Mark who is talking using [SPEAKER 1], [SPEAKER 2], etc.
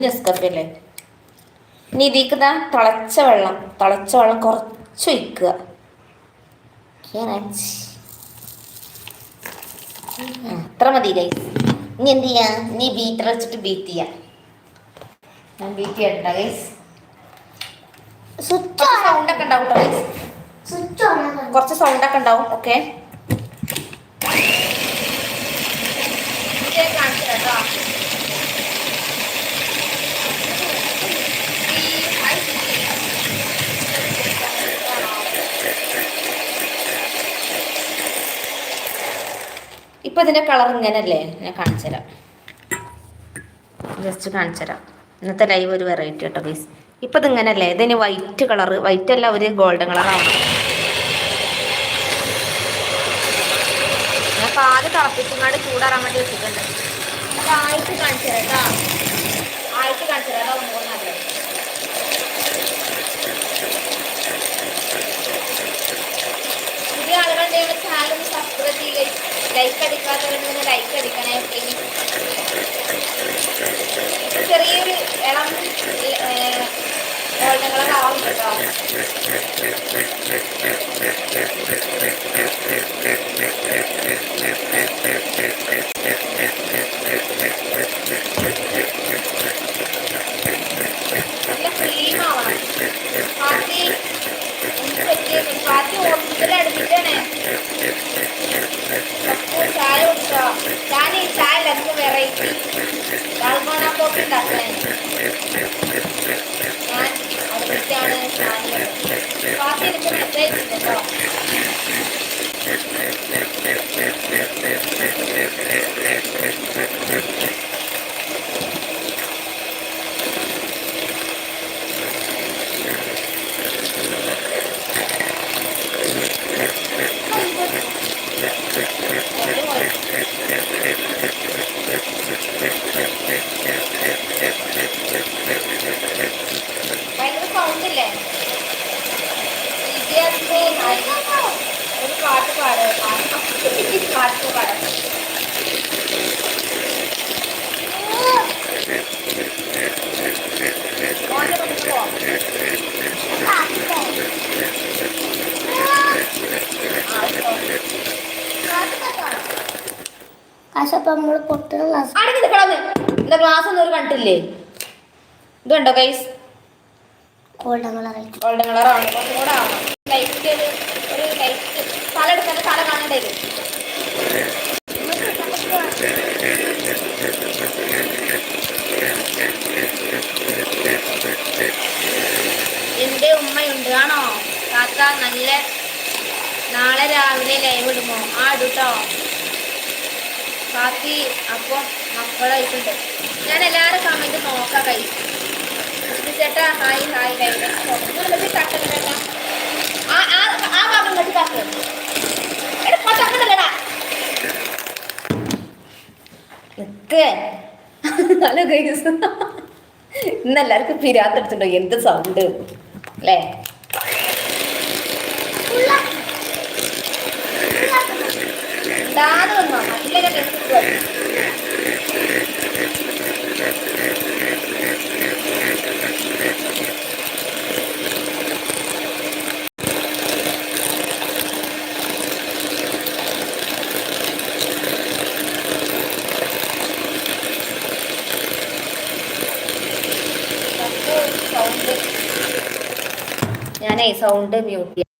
[SPEAKER 1] Nescafé അല്ലേ. ഇനി ഇതിക്ക് തിളച്ച വെള്ളം കുറച്ച് ഒഴിക്കുക. അത്ര മതി ഗൈസ്. ഇനി എന്ത് ചെയ്യാ, ഇനി ബീറ്റർ വെച്ചിട്ട് ബീറ്റ് ചെയ്യാം. ഞാൻ ബീറ്റ് ചെയ്യണ്ട ഗൈസ്. സൗണ്ടൊക്കെ ഉണ്ടാവും കേട്ടോ ഗൈസ്, കുറച്ച് സൗണ്ടൊക്കെ ഉണ്ടാവും. ഓക്കെ, കാണിച്ചു കേട്ടോ. ഇപ്പൊ ഇതിന്റെ കളർ ഇങ്ങനല്ലേ, ഞാൻ കാണിച്ചു തരാം. ജസ്റ്റ് കാണിച്ചു തരാം. ഇന്നത്തെ ലൈവ് ഒരു വെറൈറ്റി കേട്ടോ ഗൈസ്. ഇപ്പൊ ഇത് ഇങ്ങനല്ലേ, ഇതിന് വൈറ്റ് കളർ, വൈറ്റ് അല്ല, ഒരു ഗോൾഡൻ കളറാണ്. ഞാൻ പാല് തിളപ്പിച്ചുകൊണ്ട് ചൂടാറാൻ വേണ്ടി വെച്ചിട്ടുണ്ട്. അപ്പൊ ആയിട്ട് കാണിച്ചു തരാം കേട്ടോ, ആയിട്ട് കാണിച്ചു തരാം. അതാ നല്ലത്. പുതിയ ആളുകളുടെ ചാനൽ സബ്സ്ക്രൈബ് ചെയ്യുക, ലൈക്ക് അടിക്കാത്തവരുണ്ടെങ്കിൽ ലൈക്ക് അടിക്കണേ പ്ലീസ്. ചെറിയൊരു ഇളം ഗോൾഡൻ കളർ ആവും കേട്ടോ. നല്ല ക്രീമാവണം. പാത്തി ഹോസ്പിറ്റലിൽ അടുപ്പിച്ചാണേ. ചായ കുടിച്ചോ? ഞാൻ ഈ ചായ ലക്ക് വെറൈറ്റി ഡാൽഗോണ കോഫി ഉണ്ടാക്കണേ. ഞാൻ അടുപ്പിച്ചാണ് ചായ. പാത്തി എനിക്ക് മെസ്സേജ് കേട്ടോ. ഭയങ്കര സൗണ്ടില്ലേ? ഒരു പാട്ട് പാട്, പാട്ട് പാടാം. എന്താ ഗ്ലാസ് ഒന്നും ഒരു കണ്ടില്ലേ? ഇത് കണ്ടോ ഗൈസ്, ഗോൾഡൻ കളറാണ്. കുറച്ചും കൂടെ ആവണം. ലൈറ്റ് ഒരു ലൈറ്റ് തല എടുക്കാതെ തല കാണേണ്ടി വരും. എന്റെ ഉമ്മയുണ്ട് ആണോ താത്ത? നല്ല നാളെ രാവിലെ ലൈവ് ഇടുമോ? ആ ഇടുട്ടോ കാത്തി. അപ്പം മക്കളായിട്ടുണ്ട്. ഞാൻ എല്ലാവരും കമന്റ് നോക്കാം കൈ. ചേട്ടാ ഹായ് ഹായ് ലൈവ് തട്ടൽ ചേട്ടാ. ആ ഭാഗം ഇങ്ങോട്ട് തട്ടൽ തട്ടണല്ലടാ. Hello guys, ഇന്നെല്ലാവർക്കും പിരാത്തെടുത്തുണ്ടോ? എന്ത് സൗണ്ട് അല്ലേ? ഉണ്ടാതെ വന്നോ നല്ല ഞാനേ സൗണ്ട് മ്യൂട്ട് ചെയ്യാം.